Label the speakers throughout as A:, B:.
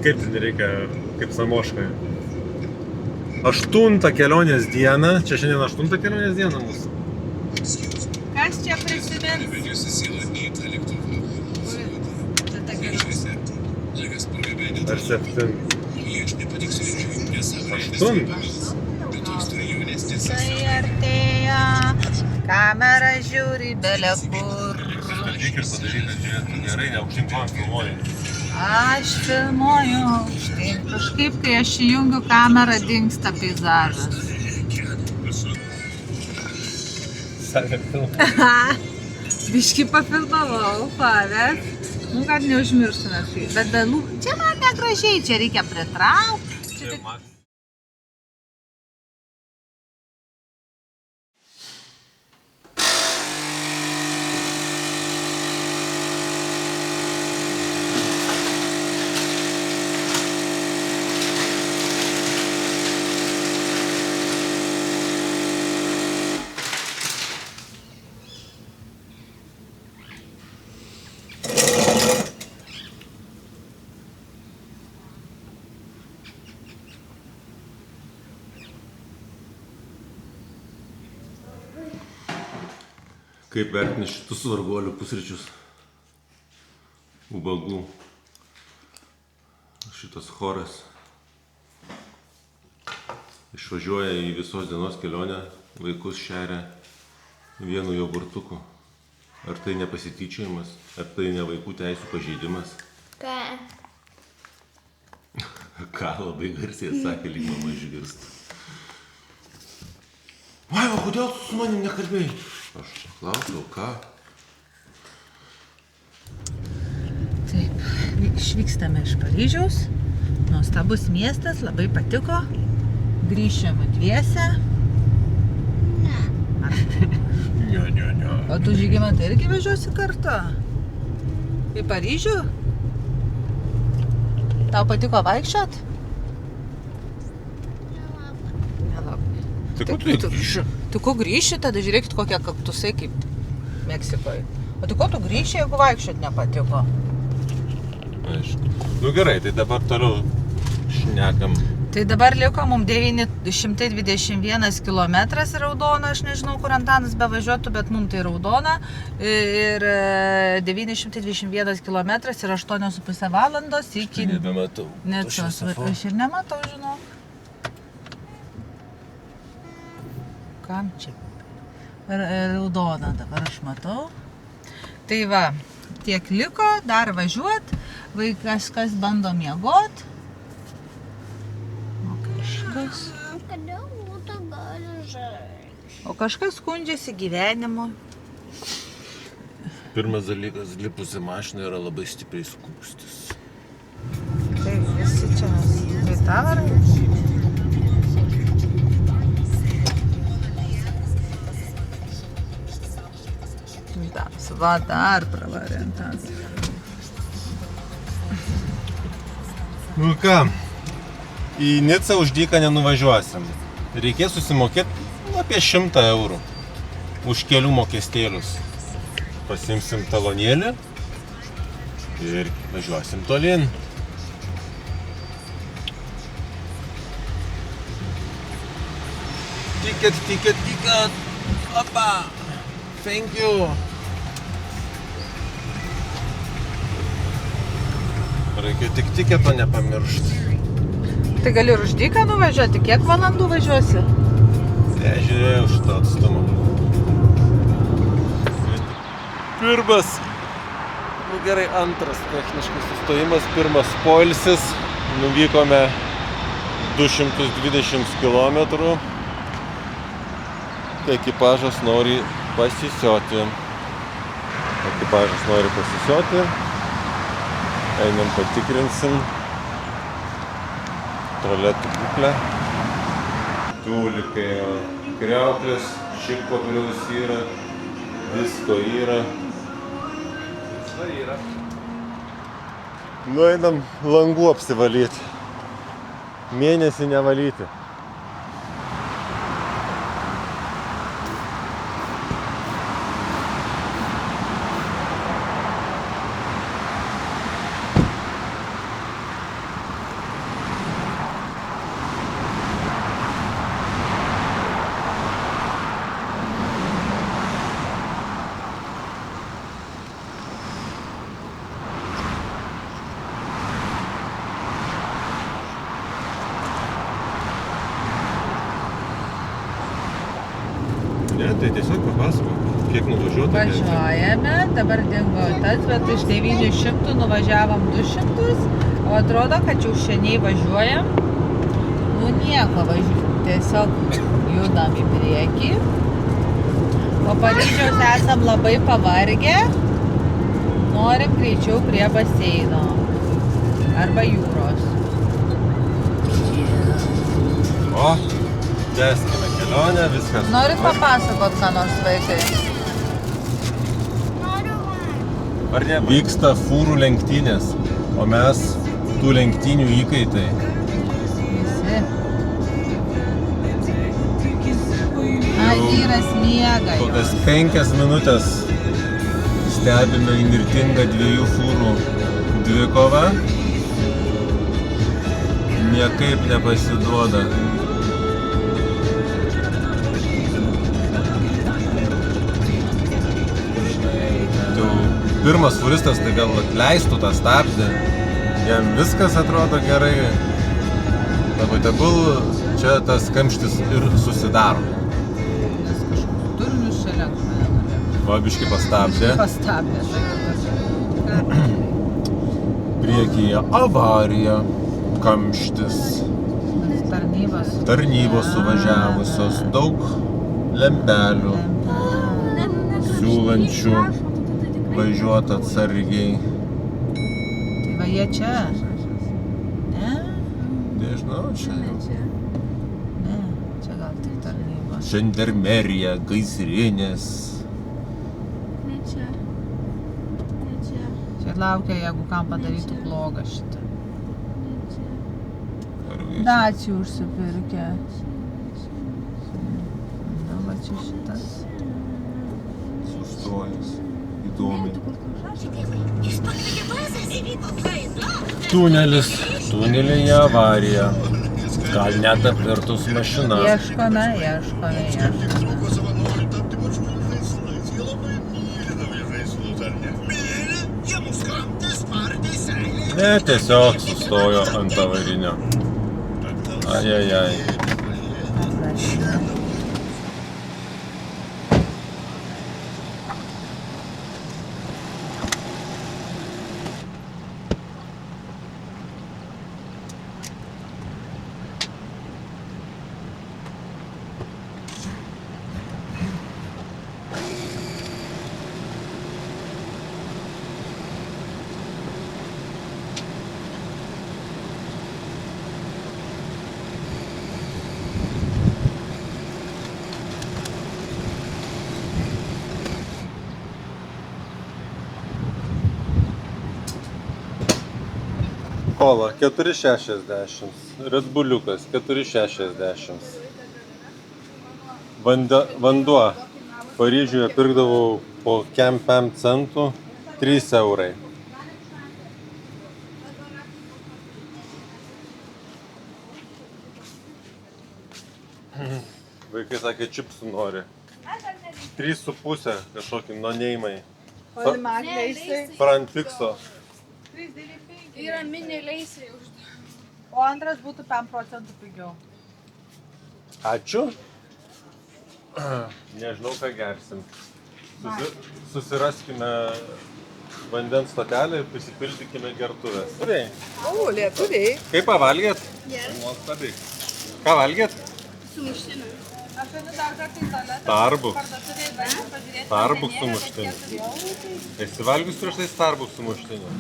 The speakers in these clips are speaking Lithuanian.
A: kaip ten reikia, kaip Samoškoje. 8 kelionės dieną, čia šiandien 8 kelionės diena mūsų.
B: Kas čia prisimins?
A: Ar 7? 8?
B: Tai artėja, kamera žiūri belė kur.
A: Stabdyk ir padaryk, kad žiūrėtų gerai, ne aukštyn kojom filmuoji.
B: Aš filmuoju aukštyn. Kažkaip, kai aš įjungiu kamerą, dingsta peizažas.
A: Save filmuoji.
B: Biškį pafilmavau, pavės. Nu, kad neužmirštume. Bet dalų, čia man negražiai, čia reikia pritraukti. Čia tik...
A: Kaip vertini šitus varguolių pusryčius? Ubagų. Šitas choras išvažiuoja į visos dienos kelionę, vaikus šeria vienu jogurtuku. Ar tai nepasityčiojimas? Ar tai ne vaikų teisų pažeidimas?
C: Ką?
A: Ką labai garsiai atsakė, lyg mama išgirsta. Vaiva, kodėl tu su manim nekalbėjai? Aš klausiau, ką?
B: Taip, išvykstame iš Paryžiaus. Nuostabus miestas, labai patiko. Grįšime dviese.
C: Ne.
A: Ne.
B: O tu, Žygimantai, irgi važiuosi kartu? Į Paryžių? Tau patiko vaikščiot? Nelabai.
A: Tai ko tu grįši?
B: Tu ko grįši, tada žiūrėkit kokie kaktusai kaip Meksikoje. O tu ko tu grįši, jeigu vaikščiot nepatiko?
A: Aišku. Nu gerai, tai dabar toliau šnekam.
B: Tai dabar liko mums 921 kilometras raudona, aš nežinau, kur Antanas bevažiuotų, bet mums tai raudona. Ir 921 kilometras ir 8,5 valandos iki...
A: Nebematau.
B: Nicos. Aš ir nematau, žinau. Kam čia? Raudona dabar aš matau. Tai va, tiek liko, dar važiuot. Vaikas kas bando miegot.
C: Kada būtų gali žaisti?
B: O kažkas skundžiasi gyvenimu.
A: Pirmas dalykas, lipus į mašiną yra labai stipriai skūstis.
B: Taip, visi čia vaitavarai. Va, dar pravarė Antanas.
A: Nu ką, į Nicą už dyką nenuvažiuosim. Reikės susimokėti apie 100 eurų už kelių mokestėlius. Pasimsim talonėlį ir važiuosim tolyn. Ticket. Opa! Thank you! Reikia tik tiketo nepamiršti.
B: Tai gali ir už dyką nuvažiuoti, kiek valandų važiuosi?
A: Nežiūrėjau šitą atstumą. Pirmas, nu gerai, antras techniškai sustojimas, pirmas poilsis. Nuvykome 220 km. Ekipažas nori pasisioti. Einam patikrinsim tualetų būklę. Tulikai kriauklės, šiek popieriaus yra, visko yra. Nueinam langų apsivalyti. Mėnesį nevalyti. Tai tiesiog papasakok, kiek nuvažiuota.
B: Važiuojame, dabar dingo tas, bet iš 900 nuvažiavom 200, o atrodo, kad jau šiandien važiuojam. Nu nieko, tiesiog judam į priekį. Po Paryžiaus esam labai pavargę, norim greičiau prie baseino arba jūros.
A: O, tęskime kelionę, viskas.
B: Norit papasakot, ką nors vaikai?
C: Noriu valgyti.
A: Ar ne? Vyksta fūrų lenktynės, o mes tų lenktynių įkaitai.
B: Visi. A, vyras miega.
A: Kokias 5 minutės stebime įnirtingą 2 fūrų dvikovą. Niekaip nepasiduoda. Jau pirmas fūristas tai gal atleistų tą stabdį. Jam viskas atrodo gerai. Labai tegul čia tas kamštis ir susidaro.
B: Nes kažkoks turnius šalia mane norėjo.
A: Va, biškį pastabdė.
B: Pastabdė.
A: Priekyje avarija, kamštis. Tarnybos suvažiavusios, daug lempelių, siūlančių važiuoti atsargiai.
B: Tai va jie čia. Ne?
A: Nežinau, čia
B: Ne, čia gal tik tarnybos.
A: žandarmerija, gaisrinės.
C: Ne čia. Ne čia.
B: Čia laukia, jeigu kam padarytų blogą šitą.
C: Ne čia.
B: Dacių užsipirkę. Na, va čia šitas.
A: Sustojęs, įdomiai.
D: Jis pakvietė pasas įvyko kaita.
A: Tunelyje avarija. Gal net apvirtus mašina.
B: Ieškome.
D: Žmogus savanori tapti maršrutais laisvai. Jie labai myli naują žaislus, ar ne? Myli, jie mus kramtė, spardė, seilė.
A: Ne, tiesiog sustojo ant avarinio. Ajajaj. Kola 4,60. Red Bulliukas 4,60. Vanduo Paryžiuje pirkdavau po 5 centų 3 eurai. Vaikai sakė, čipsų nori. 3,5 kažkokį nonėjimai. Franfikso.
C: Yra mini leisiai už.
B: O antras būtų 5 procentų pigiau.
A: Ačiū. Nežinau, ką gersim. Susiraskime vandens stotelę ir prisipildykime gertuvės.
B: O, lietuviai.
A: Kaip pavalgėt?
C: Gerai.
A: Nuostabiai. Ką valgėt?
C: Sumuštinė.
B: Aš einu dar kartą į tualetą.
A: Starbucks.
B: Parduotuvėje baigiu pažiūrėti.
A: Starbucks sumuštinis. Esi valgius prieš tai Starbucks sumuštinį?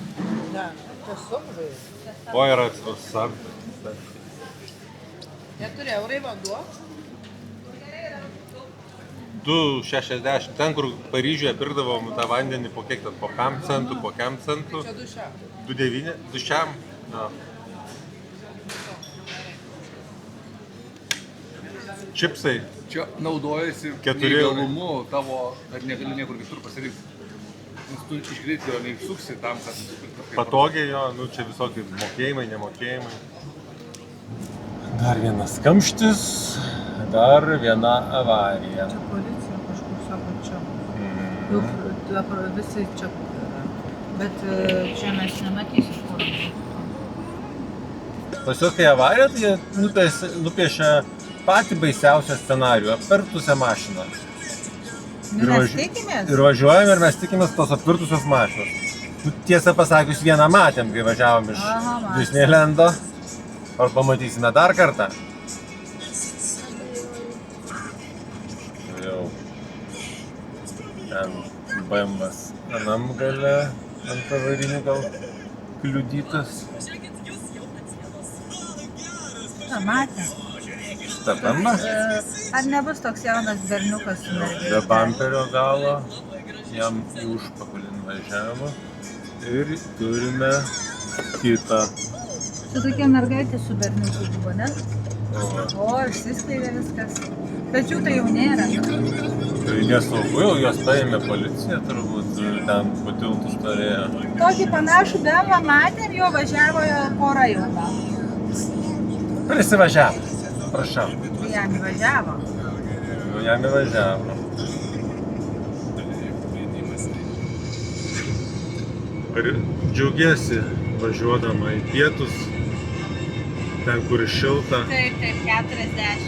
B: Ne, tiesiog žai.
A: O, yra atsiprašau.
B: 4 eurai vanduo.
A: 2,60. Ten, kur Paryžiuje pirkdavom tą vandenį po kiek ten? Po 5 centų, po 5 centų.
B: Čia dušia.
A: 2,9. Dušiam. Ja. Čipsai.
E: Čia naudojasi
A: 4
E: neįgalumu tavo, ar negali niekur kitur pasirinkti. Nes tu iš greitio neįsuksi tam, kad nusipirkti.
A: Patogiai jo, nu čia visokie mokėjimai, nemokėjimai. Dar vienas kamštis, dar viena avarija.
B: Čia policija kažkur sako čia. Jau visi čia yra. Bet čia mes nematysim kur.
A: Pas juos kai avarija, tai jie nupiešia patį baisiausią scenarijų, apvertusią mašiną.
B: Mes tikimės.
A: Ir važiuojam ir mes tikimės tos apvirtusios mašinos. Nu, tiesą pasakius, vieną matėm, kai važiavom iš Disneylando. Ar pamatysime dar kartą? Jau. Ten BMW'as anam gale, ant avarinių gal kliudytas.
B: Na, matėm.
A: Šitą BMW?
B: Ar nebus toks jaunas berniukas su mergaite?
A: Be bamperio galo, jam į užpakalį važiavo. Ir turime kitą.
B: Čia tokia mergaitė su berniuku buvo, ne? O, išsiskleidė viskas. Tačiau tai jau nėra.
A: Tai nesaugu, jau jos paėmė policija turbūt, ten po tiltų stovėjo.
B: Tokį panašų BMW matėm, jo važiavo pora jau.
A: Prisivažiavo, prašau.
B: Tai jam įvažiavo.
A: Jam įvažiavo. Ar džiaugiesi važiuodama į pietus, ten kur šilta?
B: Taip, 40.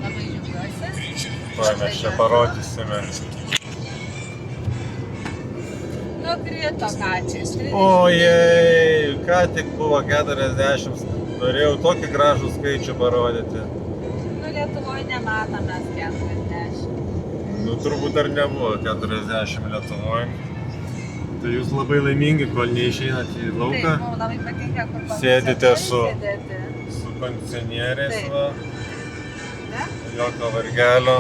B: Labai džiaugiuosi.
A: Mes čia parodysime.
B: Nukrito kačias.
A: Ojei, ką tik buvo 40. Norėjau tokį gražų skaičių parodyti.
B: Nu, Lietuvoje nematom mes 40.
A: Nu, turbūt dar nebuvo 40 Lietuvoje. Tai jūs labai laimingi, kol neišeinat į lauką.
B: Taip, mums labai patinka, kur
A: Sėdite
B: sėdėti.
A: su kondicionieriais,
B: Taip.
A: va.
B: Ne?
A: Jokio vargelio.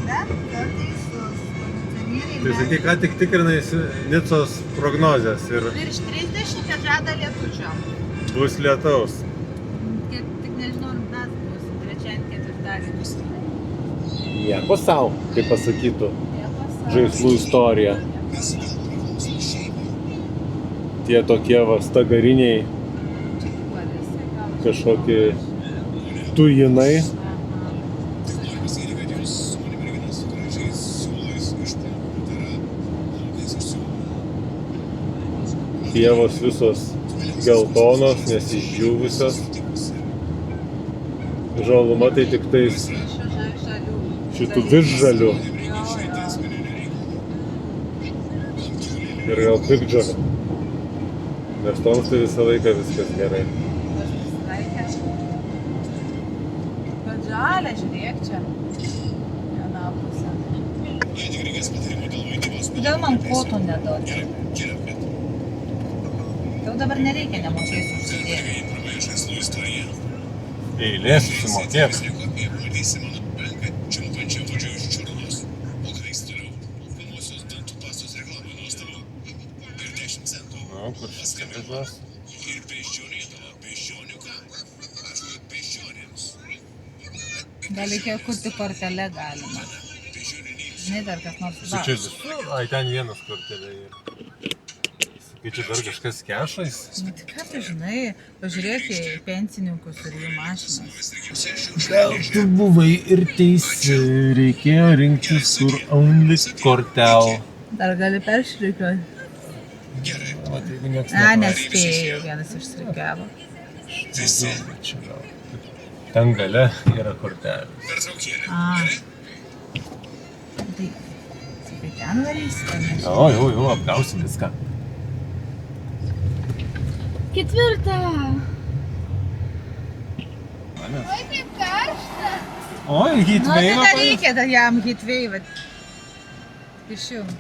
B: Ne? Teisus.
A: Tai sakai, ką tik tikrinai Nicos prognozes ir
B: Virš 30 žada lietučio.
A: bus lietaus.
B: Tik nežinau, ar mes bus trečiadienį, ketvirtadienį.
A: Nieko sau, kaip pasakytų žaislų istorija. Tie tokie va stagariniai kažkokie tujinai. Pievos visos geltonos, nes išdžiūvusios. Žaluma tai tik tais šitų visžalių. Ir gal piktžolių. Nes toms tai visą laiką viskas gerai.
B: Bet žalia, žiūrėk čia. Viena pusė. Kodėl man koto neduoti? Jau dabar nereikia, nemokėsiu užsidėti.
A: Eilė susimokėk. Nu, kur šis kelias?
B: Gal reikia kurti kortelę galima. Žinai, dar kas nors
A: Čia visur? Ai, ten vienas kortelė yra. Sakai, čia dar kažkas kešais?
B: Nu, tai ką tu žinai, pažiūrėk į pensininkus ir jų mašinas.
A: Gal tu buvai ir teisi, reikėjo rinktis kur only kortel.
B: Dar gali peršrikiuoti.
A: Vat, jeigu nieks
B: Nespėjau, vienas išsirikiavo.
A: Čia gal. Ten gale yra kortelės.
B: Tai, sakai, ten varysi,
A: Jau, apgausim viską.
C: Ketvirta.
A: Ane?
C: Oi, kaip karšta.
A: Oi,
B: Nu, tai
A: hitveivą
B: dar reikia dar jam hitveivą išjungt.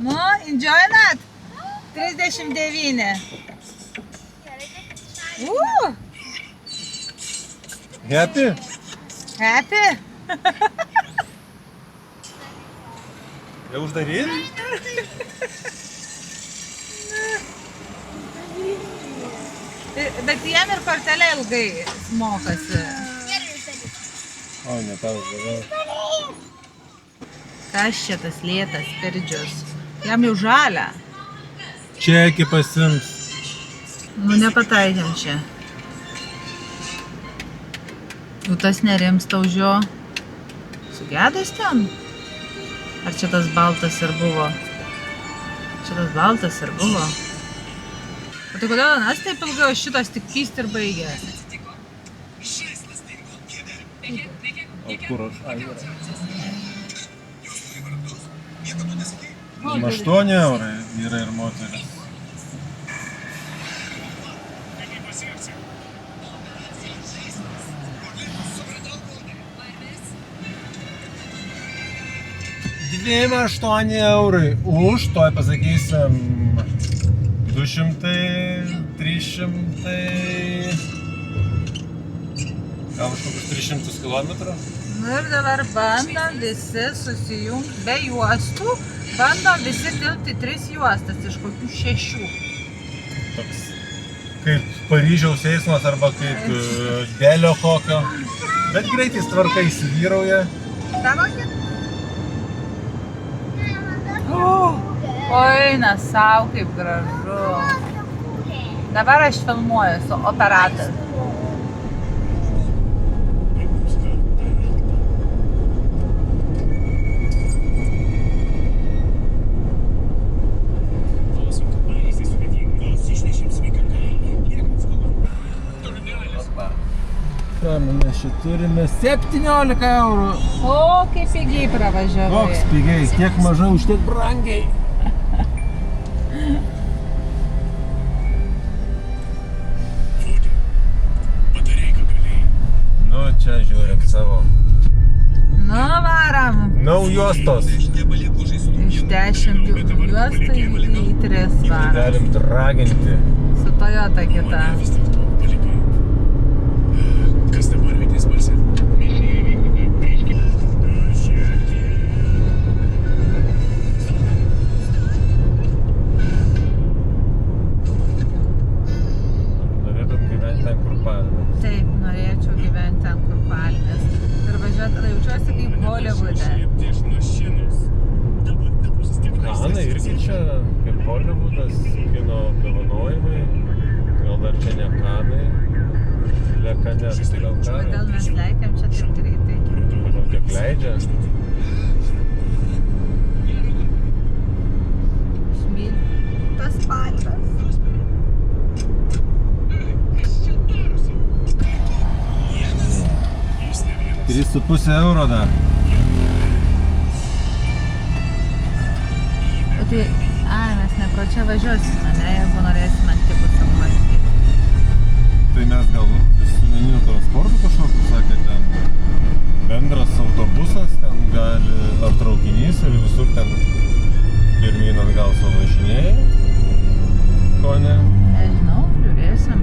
B: Nu, enjoyinat? 39.
A: Happy?
B: Happy?
A: Jau uždaryt?
B: Bet jam ir kortelė ilgai mokasi.
A: O, ne tau uždaryt.
B: Kas čia tas lėtas perdžius? Jam jau žalia.
A: Čekį pasims.
B: Nu, nepataikėm čia. Nu, tas nerimsta už jo. Sugedęs ten? Ar čia tas baltas ir buvo? Čia tas baltas ir buvo. O tai kodėl anas taip ilgai, o šitas tik kyst ir baigė?
A: O kur aš? Ai, yra. 8 eurai vyrai ir moteris. Dviem 8 eurai. Už, toj pasakysim 200, 300, gal už kokius 300 kilometrų.
B: Nu ir dabar bandom visi susijungti be juostų, bandom visi tilpti 3 juostas iš kokių 6.
A: Toks kaip Paryžiaus eismas arba kaip Delio kokio. Bet greitis tvarka įsivyrauja.
B: O eina sau, kaip gražu. Dabar aš filmuoju su operatoriu.
A: Mes čia turime 17 eurų.
B: O, kaip pigiai pravažiavai.
A: Koks pigiai, tiek mažai, už tiek brangiai. Nu, čia žiūrim savo.
B: Nu, varam.
A: Naujostos.
B: Iš 10 juostų į 3 varam.
A: Galim draginti.
B: Su Toyota kita.
D: Kas dabar vidės balsė?
A: Norėtum gyventi ten, kur palmės.
B: Taip, norėčiau gyventi ten, kur palmės. Ir važiuoti, jaučiuosi kaip Holivude.
A: Kanai irgi čia kaip Hollywoodas, kino apdovanojimai. Gal dar čia ne Kanai. Lekane, tai gal Kanai.
B: Kodėl mes lekiam čia taip greitai?
A: Kodėl tiek leidžia?
B: Myliu tas palmes.
A: 3,5 euro dar.
B: O tai, mes ne pro čia važiuosime, ne, jeigu norėsime antibusą matyti.
A: Tai mes gal visuomeniniu transportu kažkokiu, sakė, ten bendras autobusas, ten gali, ar traukinys ir visur ten pirmyn atgal savažinėja. Ko ne?
B: Nežinau, žiūrėsim.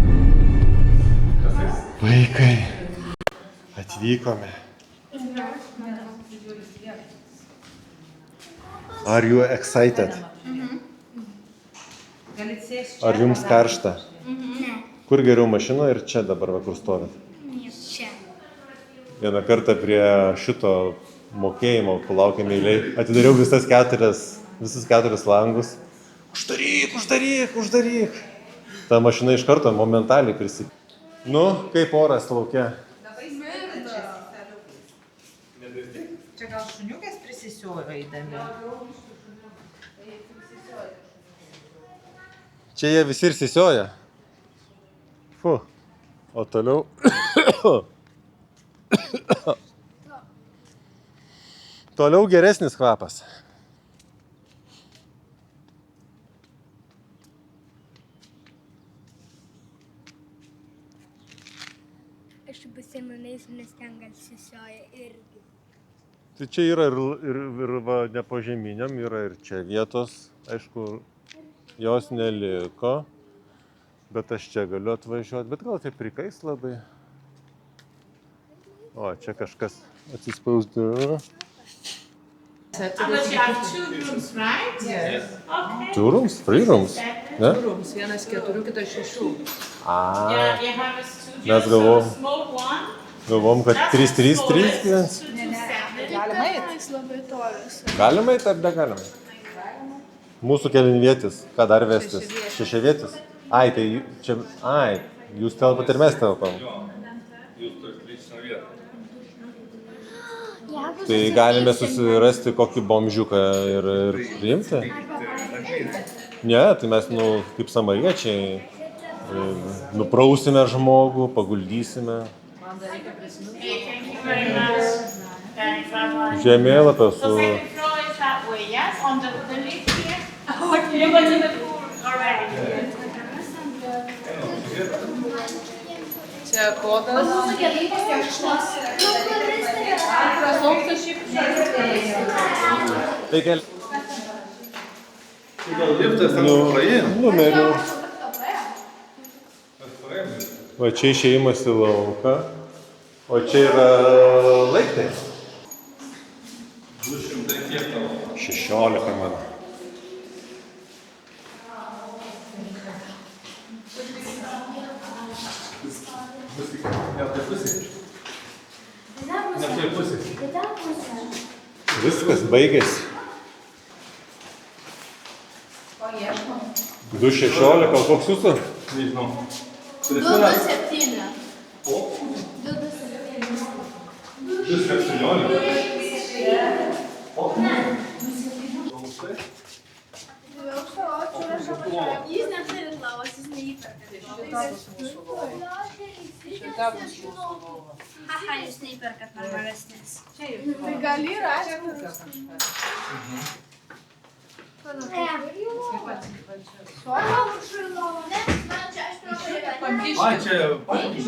A: Vaikai, atvykome. Are you excited? Ar jums karšta? Kur geriau mašina ir čia dabar va, kur stovit?
C: Čia.
A: Vieną kartą prie šito mokėjimo, palaukėme eiliai, atidariau visus 4 langus. Uždaryk! Ta mašina iš karto momentaliai prisipildė. Nu, kaip oras lauke?
B: Čia gal šuniukės prisisiojo eidami?
A: Čia jie visi ir sisioja. Fu. O toliau. Toliau geresnis kvapas.
C: Aš pasimanėsiu, nes ten gal sisioja irgi.
A: Tai čia yra ir va, ne požeminiam, yra ir čia vietos. Aišku, jos neliko, bet aš čia galiu atvažiuoti, bet gal tai prikais labai. O, čia kažkas atsispausdino.
F: But you have 2 rooms, right? Yes. Okay.
A: 2 rooms? 3 rooms? Ne?
B: Rūms, 1-4, kitas 6.
F: Yeah, you have a studio,
A: Mes
F: so
A: galvom-
F: a small one.
A: Galvom, kad 3-3-3 gyvens.
B: Galima eiti?
C: Jis labai tolis.
A: Galima eiti ar negalima? Mūsų kelinvietis, ką dar vestis? Šešiavietis? Ai, tai čia, jūs telpat ir mes telpam.
E: Jūs turit lyčinę vietą.
A: Tai galime susirasti kokį bomžiuką ir priimti? Ne, tai mes, kaip samariečiai, nuprausime žmogų, paguldysime.
F: Very much.
A: Žemėlapio su...
F: So second floor is that way, yes? under the lid here. Okay. You want the pool? All right.
B: Čia kodas. Antras aukštas šiaip.
A: Tai gal...
E: Gal liftas tam praėjai?
A: Numerių. Va čia išėjimas į lauką, o čia yra laiptai.
E: 200 kiek tavo?
A: 16 man.
E: Ne, tai pusė. Ne, tai pusė.
A: Viskas baigėsi. 2.16, o koks jūsų?
E: Nežinau.
C: 227.
E: O?
C: 227.
E: 2.17.
C: Jis neturi lovos, jis neįperka. Aha, jūs neįperkat normalesnės.
B: Tai gal yra, aišku.
E: Ai, čia pavyzdys.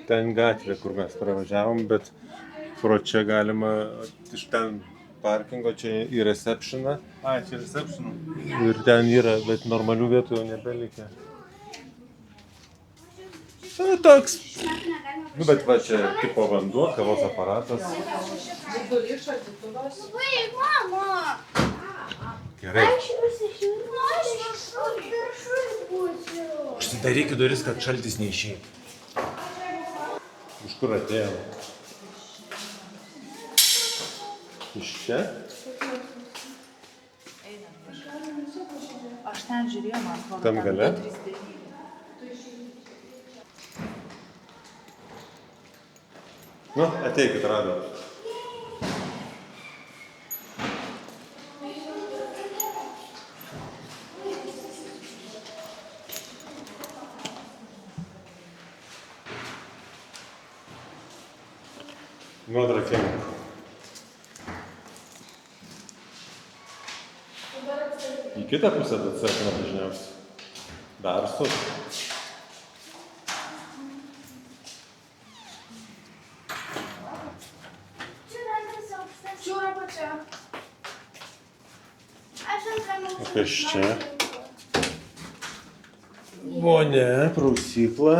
A: Ten gatvė, kur mes pravažiavom, bet pro čia galima iš ten parkingo čia į receptioną.
E: Ai, čia reception.
A: Ir ten yra, bet normalių vietų jau nebelikę. Nu, toks. Nu, bet va čia tipo vanduo, kavos aparatas.
C: Baig, mama!
A: Gerai.
C: Aš pasižiūrėjau, aš viršus būsiu.
A: Užsidarykit duris, kad šaltis neišeitų. Iš kur atėjom? Iš čia?
B: Aš ten žiūrėjau, man atrodo.
A: Tam gale? Nu, ateikit, radom. Nuodrakink. Į kitą pusę atsarkina dažniausiai. Dar suk.
C: Čiūra pačia. Aš antrame.
A: Kas čia? Vonia, prausykla.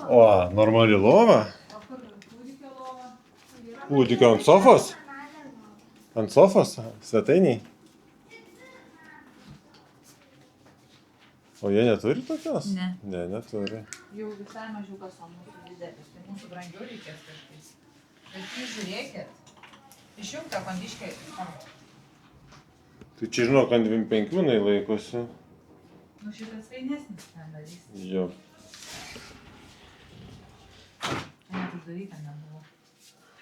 A: O, normali lova. Kūdikio ant sofos? Ant sofos? Svetainiai? O jie neturi tokios?
B: Ne.
A: Ne, neturi.
B: Jau visai mažiukas, o mūsų didelis. Tai mūsų brangiau reikės kažkaip. Bet jūs žiūrėkit. Išjunk tą kondiškę.
A: Tai čia žinok, ant 25 laikosi.
B: Nu šitas fainesnis ten darys.
A: Jo.
B: Net uždaryta nebuvo.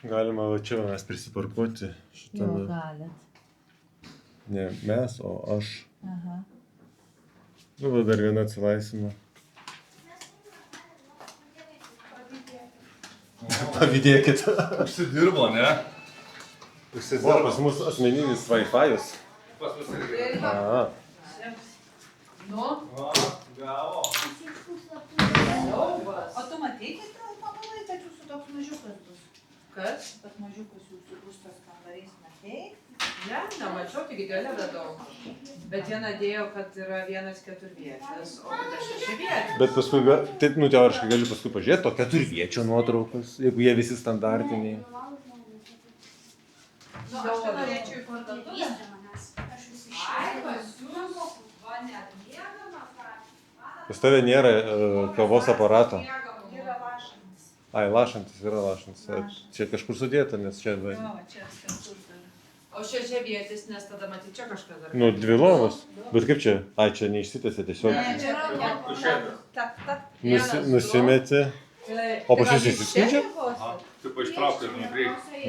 A: Galima va čia mes prisiparkuoti
B: Jo,
A: šitame.
B: galit.
A: Ne mes, o aš.
B: Aha.
A: Nu, va dar viena atsilaisvino. Pavydėkit.
E: Užsidirbo, ne?
A: O, pas mus asmeninis Wi-Fi'us.
E: Pas mus irgi.
A: A,
B: Nu,
E: Gavo.
B: o tu matei, kad pamalai, kad jūsų toks mažiukas bus? Kas? Tas mažiukas jūsų bus tas kambarys, matei? Ne, nemačiau, taigi gale radau. Bet viena dėjo, kad yra 1 4-vietis, o kitas 6-vietis.
A: bet paskui, taip, nu, teoriškai galiu paskui pažiūrėti, to 4-viečio nuotraukos, jeigu jie visi standartiniai.
B: Nu, aš tai norėčiau į parduotuvę. Ai, pas jūs, va, net miegamas,
A: Pas tave nėra kavos aparato.
B: yra lašantis.
A: Ai, lašantis yra lašantis. Čia kažkur sudėta, nes čia, va,
B: Jo, čia skansus dar. O čia vietis, nes tada matyt čia kažkas dar.
A: nu, 2 lovos. Bet kaip čia? Ai, čia neišsitęsė tiesiog.
B: Ne, čia yra
A: Nusimeti. O pas jūs įsiskaičia?
E: Taip ištraukti ir nukreipti.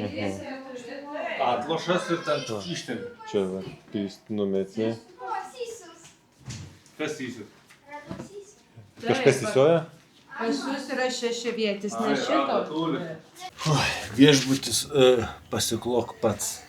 E: Atlošas ir ten ištemi.
A: Čia, va, pyst numeti.
E: Kas įsit?
A: Kažkas įsioja?
B: Pas jūs yra 6 vietis, ne šito.
A: Viešbutis pasiklok pats.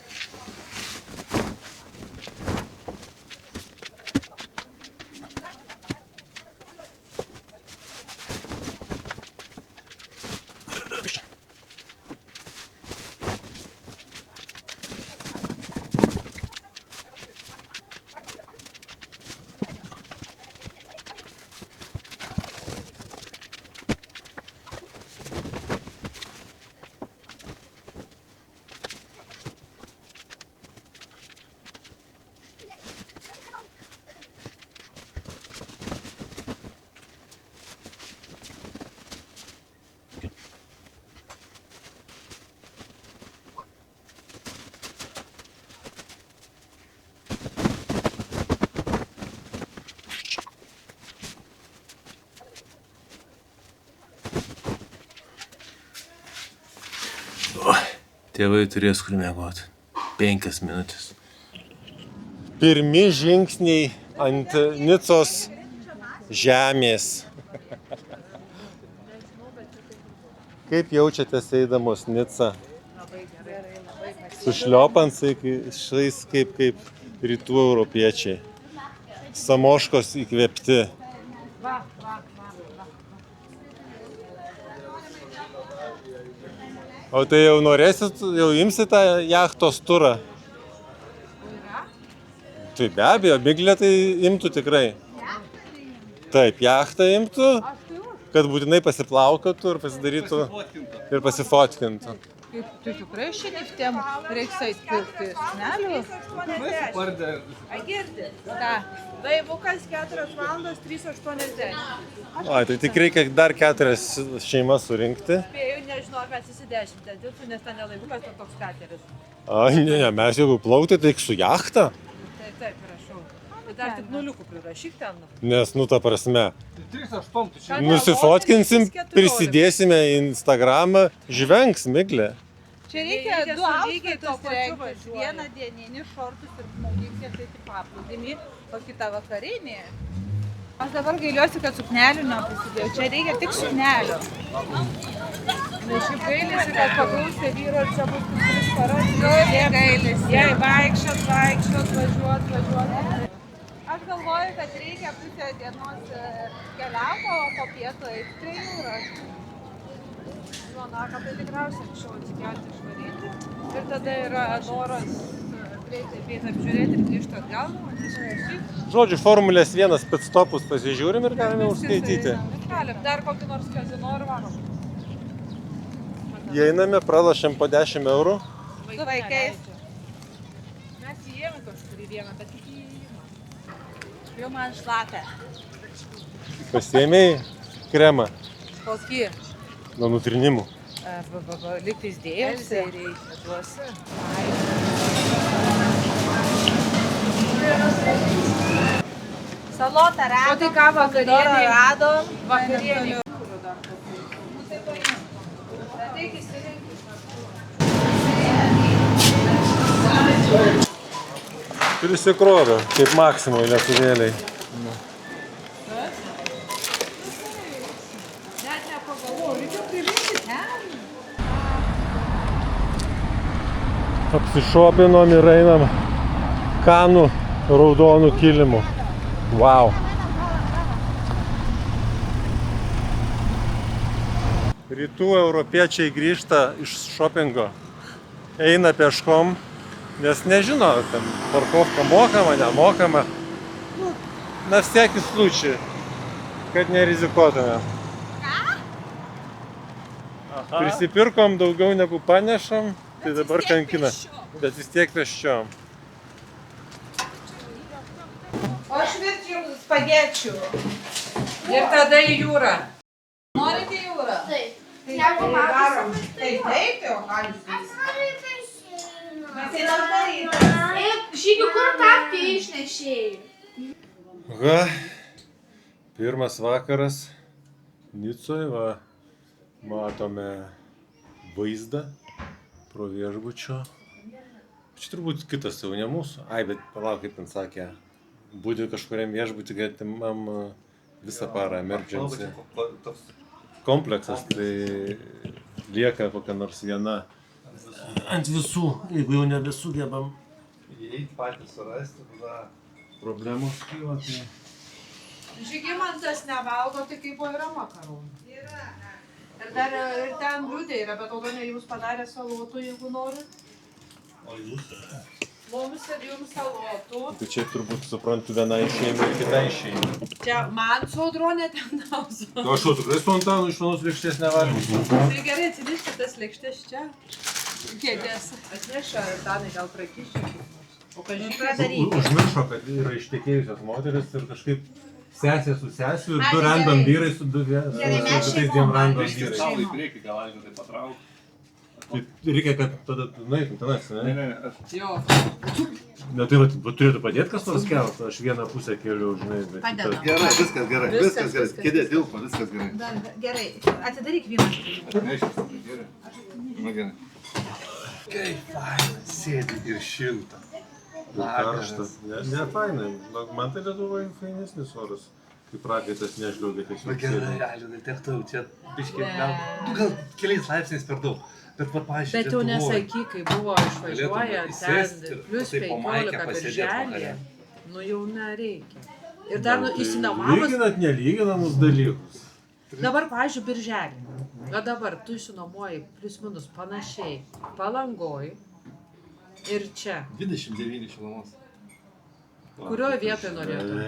A: Tėvai turės kur miegoti. 5 minutės. Pirmi žingsniai ant Nicos žemės. Kaip jaučiatės eidamos Nicą? Su šliopansais kaip rytų europiečiai. Samoškos įkvėpti. O tai jau norėsit, jau imsit tą jachtos turą? Tai be abejo, Miglė tai imtų tikrai. Taip, jachtą imtų, kad būtinai pasiplaukiotų ir pasidarytų ir pasifotkintų.
B: Tai tikrai šiandien tiem reiks įspirti suknelių. Agirdi. Ką? Laivukas 4 valandos 3:80.
A: Ai, tai tik reikia dar 4 šeimas surinkti.
B: Spėjau, nežinau, ar mes visi 10 ten dirbtų, nes ten nelaivukas, ten toks kateris.
A: Ai, ne, mes jeigu plaukti, tai su jachta.
B: Taip, prašau. Tai dar tik nuliukų prirašyk ten.
A: Nes, ta prasme,
E: 3,8 tu čia.
A: nusifotkinsim, prisidėsime į Instagramą, žvengs Miglė.
B: Čia reikia 2 outfitus rengtis. Vieną dieninį šortus ir maudyklės eiti paplūdimį, o kitą vakarinį. Aš dabar gailiuosi, kad suknelių neprisidėjau. Čia reikia tik suknelių. Nes šiaip gailisi, kad paklausė vyro ir čia bus 3 paras. Jie gailisi. Jei vaikščiot, važiuot. Aš galvoju, kad reikia pusę dienos keliauti, o po pietų eiti prie jūros. Žinoma, tai tikriausiai anksčiau atsikelti išvaryti. Ir tada yra noras greitai apžiūrėti ir grįžti atgal.
A: Žodžiu, Formulės 1 pitstopus pasižiūrim ir galime užskaityti.
B: Galim, dar kokį nors kazino ir varom.
A: Įeiname, pralašėm po 10 eurų.
B: Su vaikais. Mes įėjome kažkurį vieną, bet tik įėjimą. Jau man šlapia.
A: Pasiėmėjai kremą
B: Kokį?
A: nuo nutrinimų.
B: Lygtais dėjausi. Duosi. Salotą radom. O tai ką vakarienį radom? Vakarienį.
A: Prisikrovė, kaip Maksimoj lietuvėliai.
B: Net nepagalvojau, reikia priminti ten.
A: Apsišopinom ir einam Kanų raudonų kilimų. Wow. Rytų europiečiai grįžta iš šopingo, eina peškom, nes nežino, ten parkovka mokama, nemokama. Na всякий случай, kad nerizikuotume. Prisipirkom daugiau negu panešam, tai dabar kankina, bet vis tiek pėsčiom.
B: O aš virti jums spagečių. Ir tada į jūrą. Norite į jūrą?
C: Taip.
B: Tai varom. Taip, tai o ką jūs darysite? Mes einam daryti.
C: Žygių kur tapti išnešėjai?
A: Va, pirmas vakaras Nicoj, va, matome vaizdą pro viešbučio. Čia turbūt kitas jau ne mūsų. Ai, bet palauk, kaip ten sakė, būti kažkuriam viešbutį, kad imam visą parą emergency. kompleksas, tai lieka kokia nors viena ant visų, jeigu jau nebesugebam įeiti patys surasti, tada problemos kyla. Tai...
B: Žygimantas nevalgo, tai kaip yra makaronų. Yra. Ir dar ir ten liūdė yra, bet tada ne jūs padarė salotų, jeigu nori.
A: O jūs?
B: Mums ir jums salotų.
A: Tai čia turbūt suprantu vienai šeimai ir kitai šeimai.
B: Čia man su Audronė ten dauzo.
A: O aš jau tikrai su Antanu iš vienos lėkštės nevalgysiu.
B: Tai gerai, atsinešti tas lėkštės čia. Kėdės. Atneša, Danai gal prakiščiau. O ką daryti?
A: Užmiršo, kad yra ištekėjusios moteris ir kažkaip sesė su sesiu ir du random vyrai su kitais dviem random vyrai.
E: Savo į priekį, gal aš tai patrauk.
A: Tai reikia, kad tada nueitum tenas, ne?
E: Ne.
B: Jo.
A: Na tai va, turėtų padėti kas nors kelt, aš vieną pusę keliu, žinai, bet
B: Padeda.
A: kitas...
E: Gerai, viskas gerai, viskas gerai. Kėdė tilpo, viskas gerai.
B: Gerai, atidaryk vieną.
E: Atnešęs, gerai. Na gerai. Kaip faina, sėdi ir šilta.
A: Ir karšta. Ne fainai, man tai Lietuvoje fainesnis oras. Kaip prakaitas nežliaugia tiesiog
E: Gerai,
A: sėdi.
E: Alvydai, techtau, čia biškiai gal keliais laipsniais per daug. Bet pavyzdžiui,
B: Bet jau nesakyk, kai buvo išvažiuoja
E: įsėst
B: ten
E: ir
B: plus
E: taip po maikę
B: 15
E: pasėdėt
B: birželį.
E: vakare.
B: Nu jau nereikia. Ir dar įsinomavus.
A: Lyginat nelyginamus dalykus.
B: Dabar, pavyzdžiui, birželį. O dabar tu išsinuomoji plius minus panašiai Palangoj ir čia.
E: 29 šilumos.
B: Kurioje vietoje norėtum?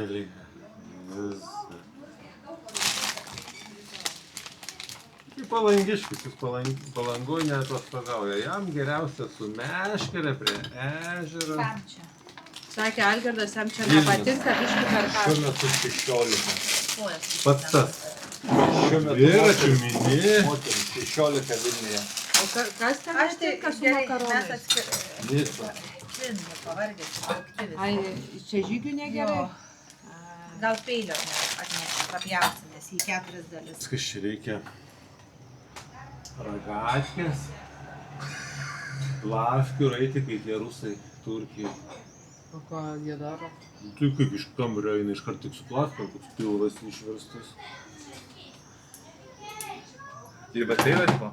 A: Palangiškis, jis Palangoj neatostogauja. Jam geriausia su meškere prie ežero.
B: Kam čia? Sakė Algirdas, jam čia nepatinka, biškį per ką.
E: Šiuo metu 16.
A: Pats tas.
E: Šiuo metu
A: Dviračių mini.
E: moteris 16 Vilniuje.
B: O kas ten netinka su makaronais?
E: Nica.
B: Ai, čia žygių negerai?
G: Gal peilio papjausim, nes į 4 dalis.
A: Kas čia reikia? Ragatkės. Plavkių raiti, kaip tie rusai Turkijai.
B: O ką jie daro?
A: Tai kaip iš kambario eina iškart tik su plavkiam, koks pilvas išverstas.
E: Į baseiną, tipo?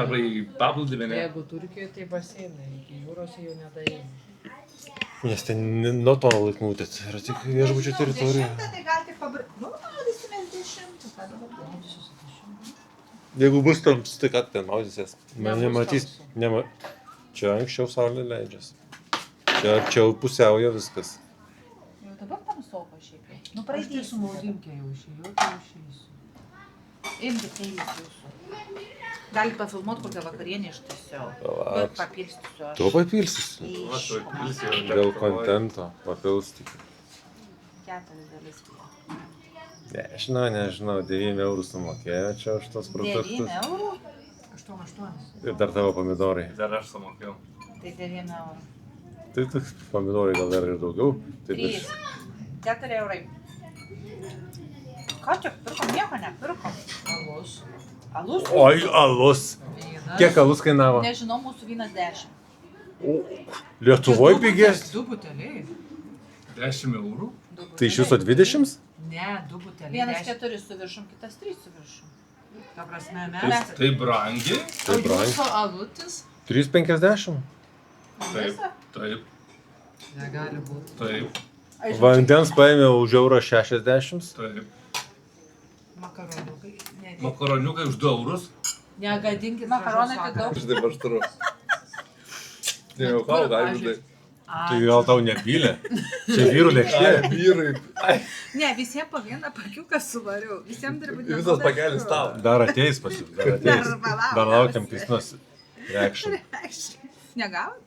E: Arba į paplūdimį, ne?
B: Jeigu Turkijoje, tai baseinai, iki jūros jau nedaeina.
A: Nes ten nuo to laikų, tai yra tik viešbučio teritorija.
G: Tai gal tik pabrėžti. Nu, maudysimės 10, ką dabar maudysiuosi 10.
A: Jeigu bus tamsus, tai ką ten maudysies?
B: Nebus
A: Nematys.
B: tamsu.
A: Čia anksčiau saulė leidžiasi. Čia arčiau pusiaujo viskas.
G: Jau dabar tamsoko šiaip jau. Nu,
B: Aš tai
G: praeidys.
B: su maudimke jau išėjau, tai išeisiu.
G: Imti peilį jūsų. Galit pafilmuoti kokią vakarienę iš tiesiog.
A: Va.
G: Bet papilstysiu aš.
A: Tu papilstysi.
G: Iš
A: Dėl kontento papilstyk.
G: 4 dalis.
A: Nežinau, 9 eurų sumokėjo čia už tos
G: 9
A: produktus.
G: eurų?
B: 8.
A: Ir dar tavo pomidorai.
E: Dar aš sumokėjau.
G: Tai 9 eurų.
A: Tai pomidorai gal dar ir daugiau. Tai
G: 3. 4 eurai. Ką čia pirkom? Nieko nepirkom.
B: Alus.
G: Alus?
A: Oi, alus. Kiek alus kainavo?
G: Nežinau, mūsų vynas 10.
A: Lietuvoje pigies?
B: 2 buteliai.
E: 10 eurų?
A: Tai iš viso 20?
B: Ne, 2 buteliai.
G: Vienas 4 su viršum, kitas 3 su viršum.
B: Ta prasme,
E: Tai,
B: mes.
E: tai brangiai?
B: O
A: Tai brangiai.
B: jūsų alutis?
A: 3,50.
E: Taip, taip,
B: Negali būti.
E: taip,
A: Vandens paėmė už eurą 60.
E: taip.
B: Makaronukai. Ne,
E: Makaroniukai už 2 eurus.
B: negadinkit.
G: Makaronai tai daug.
E: Aš taip aš turiu. Nejaukau, Alvydai.
A: Tai gal tau nepylė? Čia vyrų lėkštė.
E: Vyrai.
G: Ne, visiems po vieną pakiuką suvariau. Visiems turi būti.
E: Visas pakelis tau.
A: Dar ateis pas jus, dar ateis.
G: palauk.
A: Dar laukiam Kristinos reakcijų.
G: Negavot?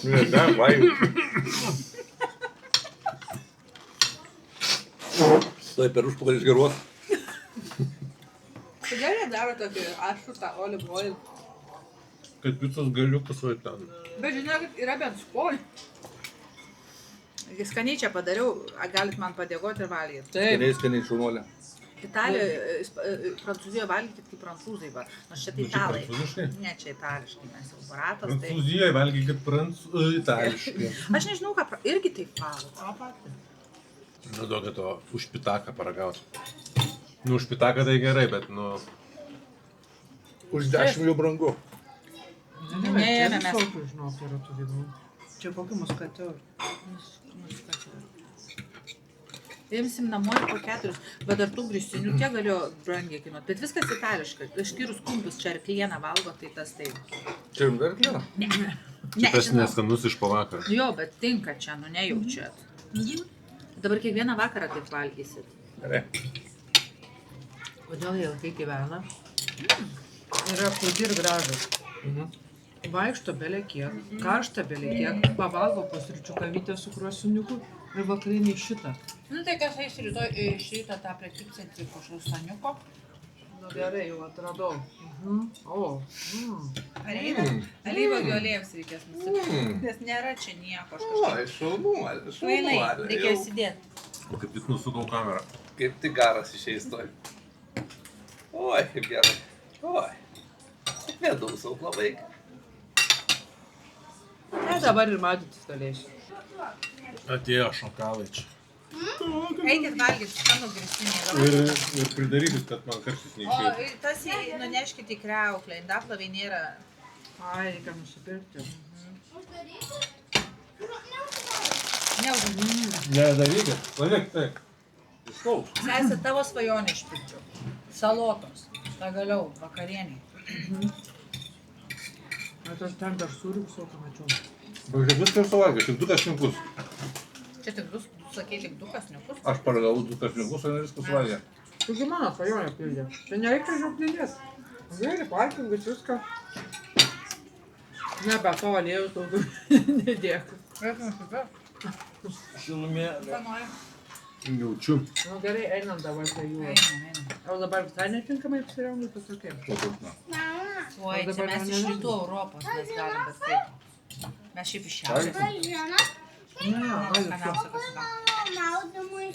E: Ne, dar, vai. Tai per užpakalį išgaruos.
G: Kodėl jie daro tokį ašutą olive oil?
A: Kad picos galiukus vai ten.
G: Bet žinokit, yra bent skonių. Skaniai čia padariau, galit man padėkoti ir valgyti.
B: Taip.
E: Skaniai šaunuolė.
G: Italijoje, Prancūzijoje valgykit kaip prancūzai, va. Nors čia tai italai.
A: prancūziškai?
G: Ne, čia itališkai, mes jau baratas. Tai...
A: Prancūzijoje valgykit itališkai.
G: Aš nežinau, ką irgi taip valgo.
A: Nu, duoda to už pitaką paragauti. Nu, už pitaką tai gerai, bet, nu...
E: Už 10 jau brangu.
B: Neėmė mes.
G: Visokių, žinok, yra tų vynų. Čia kokį muskateur.
B: Imsim namo ir po 4, bet dar tų grįstinių tiek galėjo brangiai kainuoti. Bet viskas itališka. Išskyrus kumpus, čia arklieną valgo, tai tas taip.
E: Čia jums dar kliena?
B: Ne,
A: Tas
B: žinau.
A: neskanus iš pavakaro.
B: Jo, bet tinka čia, nu nejaučiat. Dabar kiekvieną vakarą taip valgysit.
E: Gerai.
G: Kodėl jie ilgai gyvena? Yra kūdi ir gražus. Vaikšto belė kiek, karšta belė kiek, pavalgo pusryčių kavytę su kruosiniuku ir vakarinį šitą.
B: Nu tai kas eis rytoj iš ryto tą prekybcentrį po šausaniuko.
G: Nu gerai, jau atradau. O.
B: Alyvuogių aliejus reikės nusipirkti, nes nėra čia nieko. Aš kažkaip...
E: Oi, šalmuolė,
B: Kvailai,
E: šalmuolė.
B: reikės įdėti.
A: O kaip tik nusukau kamerą.
E: Kaip tik garas išeis toj. Oi, kaip gerai. Oi. Vėdausau labai.
G: Ne, dabar ir matytis galėsiu.
A: Atėjo šokalai čia.
B: Eikit valgyti, skanu grįstinį.
A: Ir pridarykit, kad man karštis
B: O
A: neišėjo.
B: tas nuneškit į kriauklę, indaplovai nėra.
G: Ai, reikia nusipirkti.
B: Neužmūnų.
A: Nedarykit. Palik, taip. Iškaus.
B: Sesė, tavo svajonę išpildžiau. Salotos. Pagaliau, vakarieniai.
G: Bet aš ten dar sūrių visokių mačiau.
A: Pažiūrėk, viską suvalgė, tik 2 kasniukus.
B: Čia tik du, sakei, tik 2 kasniukus.
A: Aš paragavau 2 kasniukus, o ne viską suvalgė.
G: Taigi mano svajonė pildė. Čia nereikia žiauklėlės. Gerai, parkingas, viską. Ne, be to aliejus daugiau nedėk.
A: Šilumė.
B: Ką nori?
A: Jaučiu.
G: Nu gerai, einam dabar prie jų.
B: Einam.
G: O dabar visai netinkamai apsirengiu, pasakai.
B: Oi, čia mes iš rytų Europos mes galim, bet kaip. Mes šiaip iš šiaurės.
G: Ne,
B: Skaniausia, kas yra.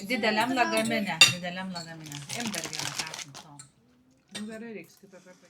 B: Dideliam lagamine. Im dar vieną kąsnį.
G: nu gerai, reiks kitą kartą.